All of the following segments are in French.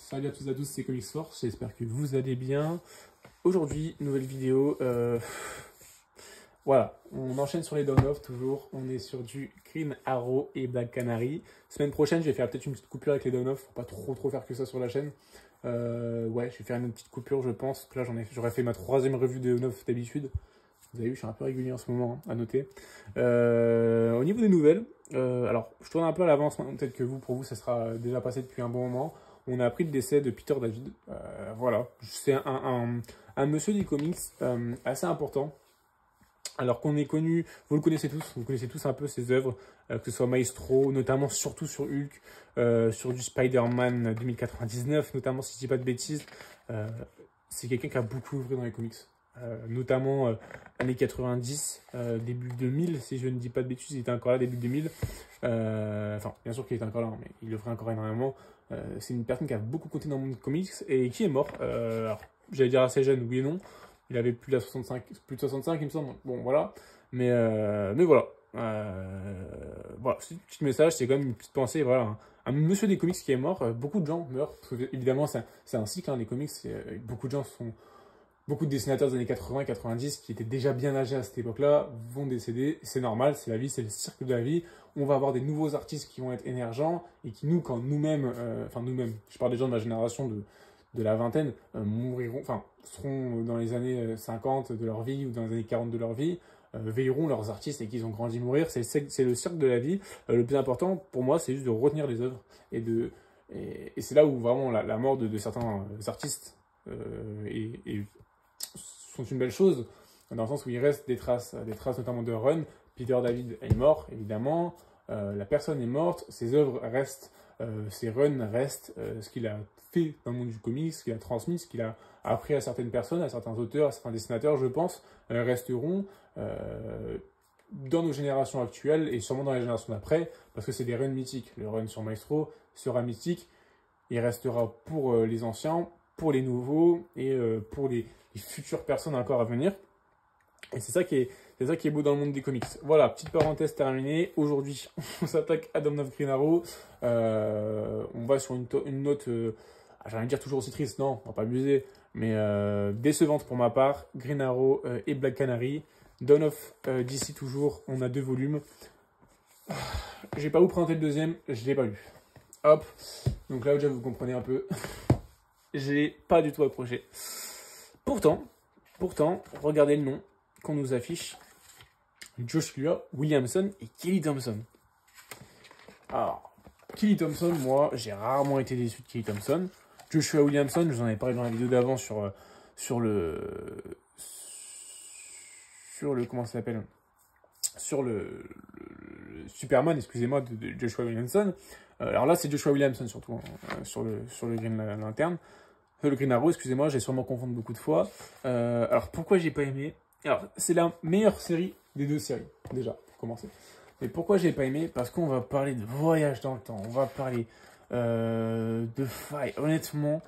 Salut à tous et à tous, c'est Comics Force, j'espère que vous allez bien. Aujourd'hui, nouvelle vidéo. Voilà, on enchaîne sur les down-off toujours. On est sur du Green Arrow et Black Canary. Semaine prochaine, je vais faire peut-être une petite coupure avec les down-off, pour pas trop faire que ça sur la chaîne. Ouais, je vais faire une petite coupure, je pense. Là, j'aurais fait ma troisième revue de down-off d'habitude. Vous avez vu, je suis un peu régulier en ce moment, hein, à noter. Au niveau des nouvelles, alors je tourne un peu à l'avance, peut-être que pour vous, ça sera déjà passé depuis un bon moment. On a appris le décès de Peter David. Voilà, c'est un monsieur des comics assez important. Alors qu'on est connu, vous connaissez tous un peu ses œuvres, que ce soit Maestro, notamment surtout sur Hulk, sur du Spider-Man 2099, notamment si je dis pas de bêtises. C'est quelqu'un qui a beaucoup œuvré dans les comics. Notamment années 90, début 2000, si je ne dis pas de bêtises, il était encore là début 2000. Enfin, bien sûr qu'il était encore là, mais il œuvrait encore énormément. C'est une personne qui a beaucoup compté dans le monde comics et qui est mort. Alors, j'allais dire assez jeune, oui et non. Il avait plus de 65, il me semble. Bon, voilà. Mais voilà. Voilà, c'est un petit message, c'est quand même une petite pensée. Voilà, un monsieur des comics qui est mort. Beaucoup de gens meurent. Parce que, évidemment, c'est un cycle, hein, les comics. Beaucoup de gens sont. Beaucoup de dessinateurs des années 80-90 qui étaient déjà bien âgés à cette époque-là vont décéder. C'est normal, c'est la vie, c'est le cercle de la vie. On va avoir des nouveaux artistes qui vont être émergents et qui, quand nous-mêmes, enfin nous-mêmes, je parle des gens de ma génération de la vingtaine, mouriront, enfin, seront dans les années 50 de leur vie ou dans les années 40 de leur vie, veilleront leurs artistes et qu'ils ont grandi mourir. C'est le cercle de la vie. Le plus important pour moi, c'est juste de retenir les œuvres et c'est là où vraiment la mort de certains artistes sont une belle chose, dans le sens où il reste des traces notamment de Run. Peter David est mort, évidemment, la personne est morte, ses œuvres restent, ses runs restent, ce qu'il a fait dans le monde du comics, ce qu'il a transmis, ce qu'il a appris à certaines personnes, à certains auteurs, à certains dessinateurs, je pense, resteront dans nos générations actuelles et sûrement dans les générations d'après, parce que c'est des runs mythiques. Le run sur Maestro sera mythique, il restera pour les anciens, pour les nouveaux et pour les futures personnes encore à venir. Et c'est ça qui est beau dans le monde des comics. Voilà, petite parenthèse terminée. Aujourd'hui, on s'attaque à Dawn of Green Arrow. On va sur une note, j'ai envie de dire toujours aussi triste, non, on va pas abuser, mais décevante pour ma part. Green Arrow et Black Canary. Dawn of d'ici toujours, on a 2 volumes. J'ai pas où présenter le deuxième, je l'ai pas lu. Hop, donc là déjà vous comprenez un peu. J'ai pas du tout accroché. Pourtant, regardez le nom qu'on nous affiche. Joshua Williamson et Kelly Thompson. Alors, Kelly Thompson, moi, j'ai rarement été déçu de Kelly Thompson. Joshua Williamson, je vous en ai parlé dans la vidéo d'avant sur le comment ça s'appelle, sur le Superman, excusez-moi, de Joshua Williamson. Alors là, c'est Joshua Williamson surtout, hein, sur le Green Lantern. Le Green Arrow, excusez-moi, j'ai sûrement confondu beaucoup de fois. Alors, pourquoi j'ai pas aimé? Alors, c'est la meilleure série des 2 séries, déjà, pour commencer. Mais pourquoi j'ai pas aimé? Parce qu'on va parler de voyage dans le temps, on va parler de failles. Honnêtement,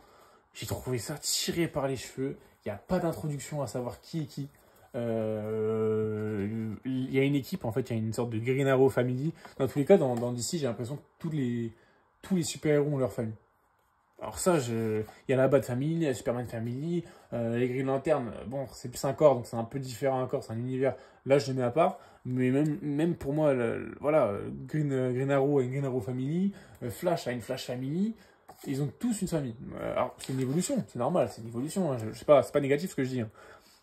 j'ai trouvé ça tiré par les cheveux. Il n'y a pas d'introduction à savoir qui est qui. Il y a une équipe, en fait, il y a une sorte de Green Arrow Family. Dans tous les cas, dans DC, j'ai l'impression que tous les super-héros ont leur famille. Alors ça, il y a la Bat Family, la Superman Family, les Green Lantern, bon, c'est plus un corps, donc c'est un peu différent encore, c'est un univers. Là, je le mets à part, mais même pour moi, voilà, Green Arrow a une Green Arrow Family, Flash a une Flash Family, ils ont tous une famille. Alors, c'est une évolution, c'est normal, c'est une évolution, hein, je sais pas, c'est pas négatif ce que je dis. Hein.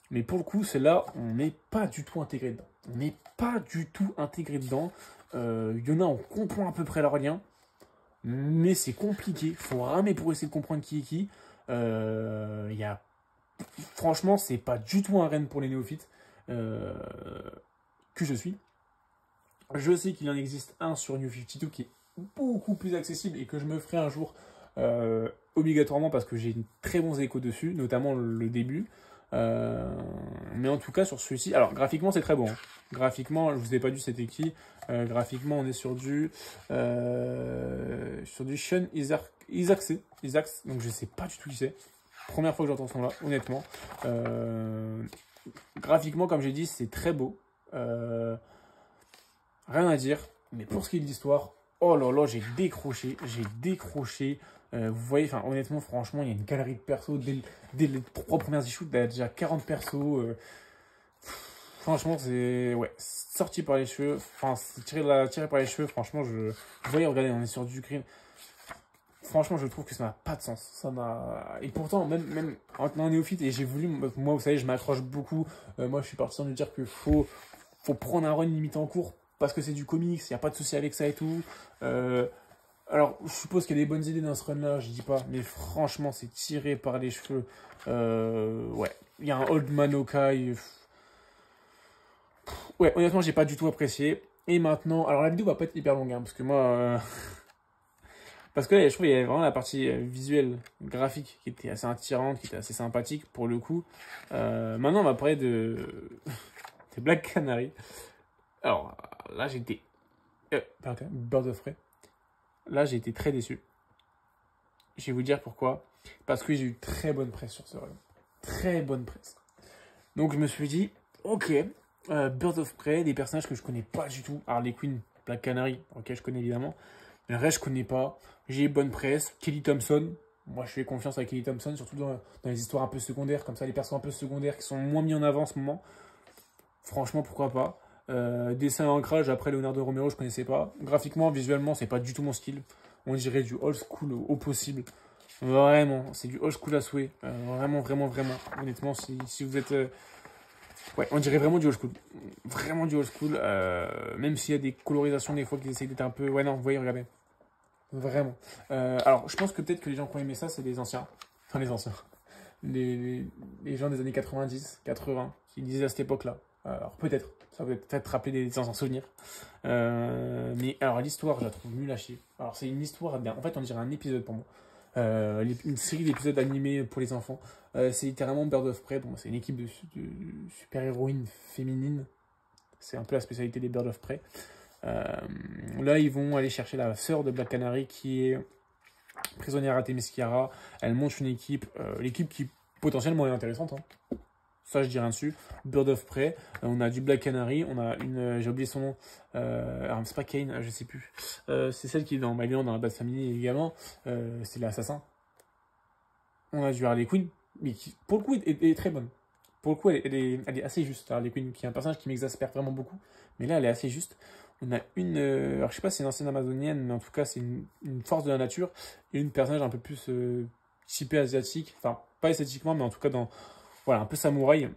Mais pour le coup, celle-là, on n'est pas du tout intégré dedans. On n'est pas du tout intégré dedans. Il y en a, on comprend à peu près leur lien. Mais c'est compliqué, il faut ramer pour essayer de comprendre qui est qui. Franchement, c'est pas du tout un renne pour les néophytes que je suis. Je sais qu'il en existe un sur New 52 qui est beaucoup plus accessible et que je me ferai un jour obligatoirement parce que j'ai une très bons échos dessus, notamment le début. Mais en tout cas sur celui-ci, alors graphiquement c'est très bon. Hein. Graphiquement, je vous ai pas dit c'était qui. Graphiquement, on est sur du Sean Isaacs, donc je sais pas du tout qui c'est. Première fois que j'entends ce nom-là, honnêtement. Graphiquement, comme j'ai dit, c'est très beau. Rien à dire. Mais pour ce qui est de l'histoire, oh là là, j'ai décroché. Vous voyez, enfin, honnêtement, franchement, il y a une galerie de persos. Dès les 3 premières issues, il y a déjà 40 persos. Franchement, c'est ouais, sorti par les cheveux. Enfin, c'est tiré par les cheveux. Franchement, vous voyez, regardez, on est sur du green. Franchement, je trouve que ça n'a pas de sens. Et pourtant, même en étant néophyte, et j'ai voulu, moi, vous savez, je m'accroche beaucoup. Moi, je suis partisan de dire qu'il faut prendre un run limite en cours parce que c'est du comics, il n'y a pas de souci avec ça et tout. Alors, je suppose qu'il y a des bonnes idées dans ce run-là, je dis pas, mais franchement, c'est tiré par les cheveux. Ouais, il y a un Old Man Okai. Ouais, honnêtement, j'ai pas du tout apprécié. Et maintenant, alors la vidéo va pas être hyper longue, hein, parce que moi, parce que là, je trouve qu'il y a vraiment la partie visuelle, graphique, qui était assez attirante, qui était assez sympathique pour le coup. Maintenant, on va parler de Black Canary. Alors, là, j'ai été... pardon, Birds of Prey. Là, j'ai été très déçu. Je vais vous dire pourquoi. Parce que j'ai eu très bonne presse sur ce run. Très bonne presse. Donc, je me suis dit, ok, Birds of Prey, des personnages que je connais pas du tout. Harley Quinn, Black Canary, ok, je connais évidemment. Mais le reste, je connais pas. J'ai eu bonne presse. Kelly Thompson. Moi, je fais confiance à Kelly Thompson, surtout dans les histoires un peu secondaires, comme ça, les personnages un peu secondaires qui sont moins mis en avant en ce moment. Franchement, pourquoi pas. Dessin et ancrage, après Leonardo Romero, je connaissais pas. Graphiquement, visuellement, c'est pas du tout mon style. On dirait du old school au possible. Vraiment, c'est du old school à souhait. Vraiment, vraiment, vraiment. Honnêtement, si vous êtes... ouais, on dirait vraiment du old school. Vraiment du old school. Même s'il y a des colorisations des fois qui essayent d'être un peu... Ouais, non, vous voyez, regardez. Vraiment. Alors, je pense que peut-être que les gens qui ont aimé ça, c'est les anciens. Enfin, les anciens. Les gens des années 90, 80, qui disaient à cette époque-là. Alors, peut-être. Ça va peut-être rappeler des anciens souvenirs. Mais alors, l'histoire, je la trouve nulle à chier. Alors, c'est une histoire... En fait, on dirait un épisode pour moi. Une série d'épisodes animés pour les enfants. C'est littéralement Birds of Prey. Bon, c'est une équipe de super-héroïnes féminines. C'est un peu la spécialité des Birds of Prey. Là, ils vont aller chercher la sœur de Black Canary qui est prisonnière à Themyscira. Elle monte une équipe, l'équipe qui potentiellement est intéressante. Hein. Ça, je dis rien dessus. Bird of Prey. On a du Black Canary. On a une, j'ai oublié son nom. Alors, c'est pas Kane, je sais plus. C'est celle qui est dans My Leon, dans la Bat Family également. C'est l'assassin. On a du Harley Quinn, mais qui, pour le coup, est très bonne. Pour le coup, elle est assez juste. Harley Quinn, qui est un personnage qui m'exaspère vraiment beaucoup. Mais là, elle est assez juste. On a une... alors, je sais pas si c'est une ancienne amazonienne, mais en tout cas, c'est une force de la nature. Et une personnage un peu plus typé asiatique. Enfin, pas esthétiquement, mais en tout cas, dans... Voilà, un peu samouraï.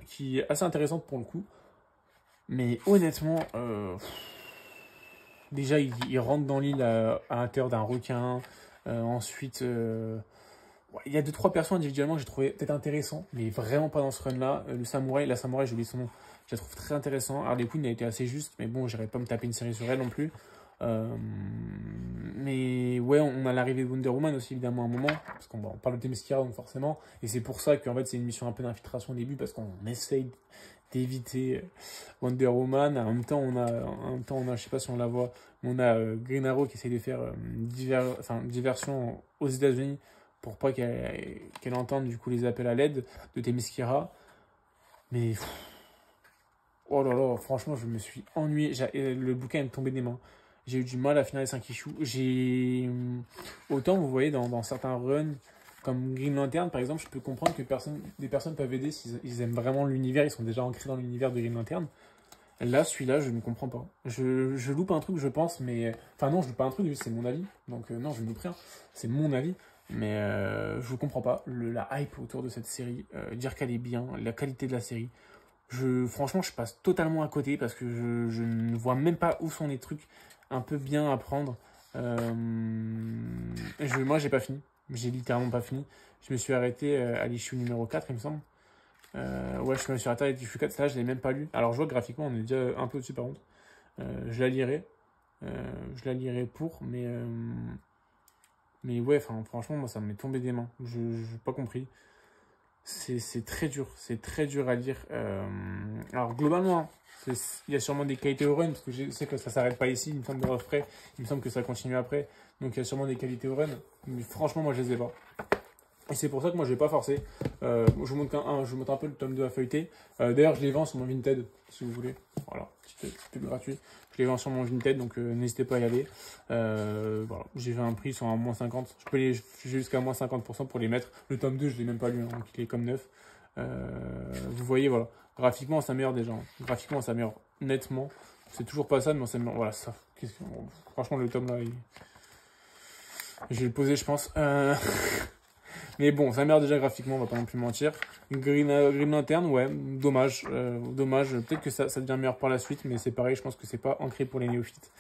Qui est assez intéressante pour le coup. Mais honnêtement... déjà, il rentre dans l'île à l'intérieur d'un requin. Ensuite... ouais, il y a 2-3 personnes individuellement que j'ai trouvé peut-être intéressant, mais vraiment pas dans ce run-là. La samouraï, j'ai oublié son nom. Je la trouve très intéressant. Harley Quinn a été assez juste, mais bon, j'irai pas me taper une série sur elle non plus. Mais ouais, on a l'arrivée de Wonder Woman aussi, évidemment, à un moment, parce qu'on parle de Themyscira, donc forcément. Et c'est pour ça qu'en fait, c'est une mission un peu d'infiltration au début, parce qu'on essaye d'éviter Wonder Woman. En même temps, on a, je sais pas si on la voit, mais on a Green Arrow qui essaye de faire diversion aux États-Unis pour pas qu'elle entende du coup les appels à l'aide de Themyscira. Mais oh là là, franchement, je me suis ennuyé. Le bouquin est tombé des mains. J'ai eu du mal à finir les 5 issues. Autant, vous voyez, dans certains runs, comme Green Lantern, par exemple, je peux comprendre que des personnes peuvent aider s'ils aiment vraiment l'univers, ils sont déjà ancrés dans l'univers de Green Lantern. Là, celui-là, je ne comprends pas. Je loupe un truc, je pense, mais... Enfin non, je loupe pas un truc, c'est mon avis. Donc non, je ne loupe rien. C'est mon avis. Mais je ne comprends pas la hype autour de cette série. Dire qu'elle est bien, la qualité de la série. Franchement, je passe totalement à côté parce que je ne vois même pas où sont les trucs un peu bien à prendre. Moi, j'ai pas fini. J'ai littéralement pas fini. Je me suis arrêté à l'issue numéro 4, il me semble. Ouais, je me suis arrêté à l'issue 4, ça, je l'ai même pas lu. Alors, je vois que graphiquement, on est déjà un peu au-dessus, par contre. Je la lirai. Mais ouais, franchement, moi, ça m'est tombé des mains. Je n'ai pas compris. C'est très dur à lire. Alors, globalement, il y a sûrement des qualités au run, parce que je sais que ça s'arrête pas ici, il me semble de il me semble que ça continue après. Donc, il y a sûrement des qualités au run. Mais franchement, moi, je les ai pas. Et c'est pour ça que moi, je vais pas forcer. Je vous montre un peu le tome 2 à feuilleter. D'ailleurs, je les vends sur mon Vinted, si vous voulez. Voilà, petit pub gratuit. Je les vends sur mon Vinted, donc n'hésitez pas à y aller. Voilà, j'ai fait un prix sur un moins 50. J'ai jusqu'à moins 50% pour les mettre. Le tome 2, je l'ai même pas lu, hein, donc il est comme neuf. Vous voyez, voilà. Graphiquement, ça s'améliore déjà. Graphiquement, ça s'améliore nettement. C'est toujours pas ça, mais on s'améliore. Voilà, ça. Franchement, le tome là, je vais le poser, je pense. Mais bon, ça merde déjà graphiquement, on va pas non plus mentir. Green Lantern, ouais, dommage. Dommage. Peut-être que ça devient meilleur par la suite, mais c'est pareil, je pense que c'est pas ancré pour les néophytes.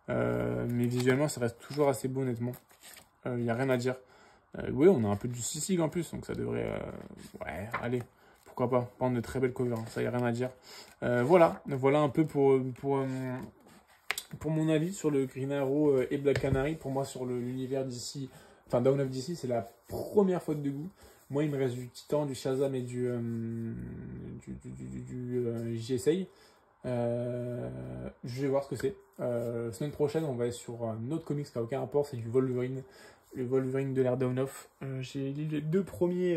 Mais visuellement, ça reste toujours assez beau, honnêtement. Il n'y a rien à dire. Oui, on a un peu du Sisig en plus, donc ça devrait... ouais, allez, pourquoi pas. Prendre de très belles covers, hein, ça, il n'y a rien à dire. Voilà un peu pour mon avis sur le Green Arrow et Black Canary. Pour moi, sur l'univers d'ici... Enfin, Dawn of DC, c'est la première faute de goût. Moi, il me reste du Titan, du Shazam et du JSA. Je vais voir ce que c'est. Semaine prochaine, on va aller sur un autre comics qui n'a aucun rapport, c'est du Wolverine. Le Wolverine de l'ère Dawn of. J'ai lu les deux premiers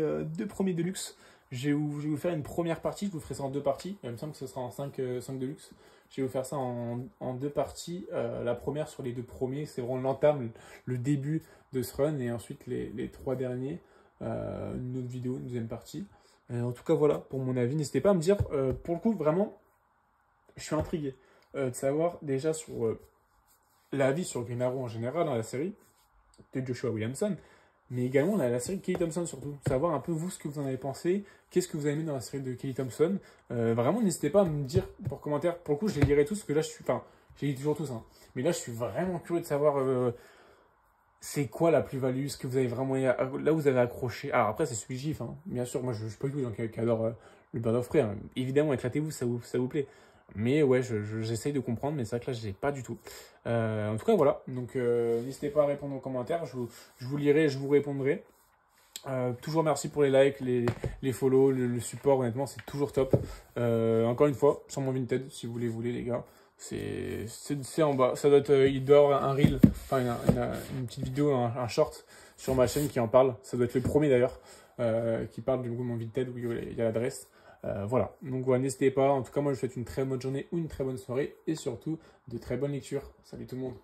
Deluxe. Je vais vous faire une première partie, je vous ferai ça en deux parties. Il me semble que ce sera en 5 Deluxe. Je vais vous faire ça en deux parties. La première sur les deux premiers, c'est vraiment l'entame, le début de ce run, et ensuite les trois derniers, une autre vidéo, une deuxième partie. En tout cas, voilà, pour mon avis, n'hésitez pas à me dire, pour le coup, vraiment, je suis intrigué de savoir déjà sur l'avis sur Green Arrow en général, dans la série, de Joshua Williamson, mais également la série de Kelly Thompson surtout. Savoir un peu vous ce que vous en avez pensé, qu'est-ce que vous avez aimé dans la série de Kelly Thompson. Vraiment, n'hésitez pas à me dire pour commentaire. Pour le coup, je les lirai tous, parce que là, je les lis toujours tous, hein. Mais là, je suis vraiment curieux de savoir c'est quoi la plus-value, ce que vous avez vraiment, là où vous avez accroché. Alors après, c'est subjectif, hein. Bien sûr, moi, je suis pas du tout des gens qui adorent le Bird of Prey, hein. Évidemment, éclatez-vous, ça vous plaît. Mais ouais, j'essaye de comprendre, mais c'est vrai que là, je n'ai pas du tout. En tout cas, voilà. Donc, n'hésitez pas à répondre aux commentaires. Je vous lirai, je vous répondrai. Toujours merci pour les likes, les follow, le support. Honnêtement, c'est toujours top. Encore une fois, sur mon Vinted, si vous voulez, les gars. C'est en bas. Ça doit être, il doit y avoir un reel, enfin une petite vidéo, un short sur ma chaîne qui en parle. Ça doit être le premier d'ailleurs, qui parle du coup de mon Vinted où il y a l'adresse. Voilà, donc voilà, n'hésitez pas. En tout cas, moi je vous souhaite une très bonne journée ou une très bonne soirée et surtout de très bonnes lectures. Salut tout le monde.